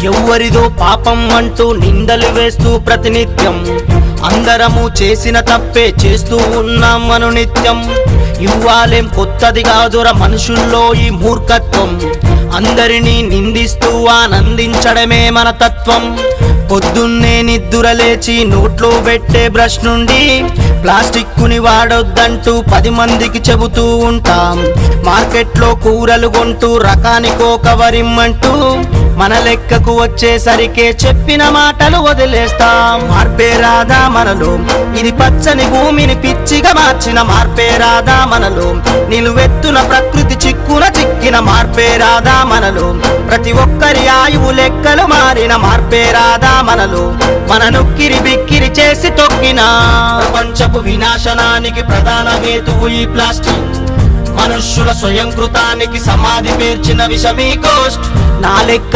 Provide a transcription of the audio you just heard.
ఎవ్వరిదో పాపం అంటూ నిందలు వేస్తూ ప్రతినిత్యం అందరము చేసిన తప్పే చేస్తూ ఉన్నాం మను నిత్యం. ఇవ్వాలేం కొత్తది కాదురా మనుషుల్లో ఈ మూర్ఖత్వం, అందరినీ నిందిస్తూ ఆనందించడమే మన తత్వం. పొద్దున్నే నిద్దురలేచి నోట్లో పెట్టే బ్రష్ నుండి ప్లాస్టిక్కుని వాడొద్దంటూ 10 మందికి చెబుతూ ఉంటాం. మార్కెట్లో కూరలు కొంటూ రకానికో కవరిమ్మంటూ మన లెక్కకు వచ్చేసరికే చెప్పిన మాటలు వదిలేస్తాం. మార్పే రాదా మనలో, ఇది పచ్చని భూమిని పిచ్చిగా మార్చిన మార్పే రాదా మనలో, నిలువెత్తున ప్రకృతి చిక్కున చిక్కిన మార్పే రాదా మనలో, ప్రతి ఒక్కరి ఆయువు లెక్కలు మారిన మార్పే రాదా మనలో, మన నొక్కిరి బిక్కిరి చేసి తొక్కిన ప్రపంచపు వినాశనానికి ప్రధాన హేతువు ఈ ప్లాస్టిక్. మనుష్యుల స్వయంకృతానికి సమాధి పేర్చిన విషమీ కోస్ట్. నా లెక్క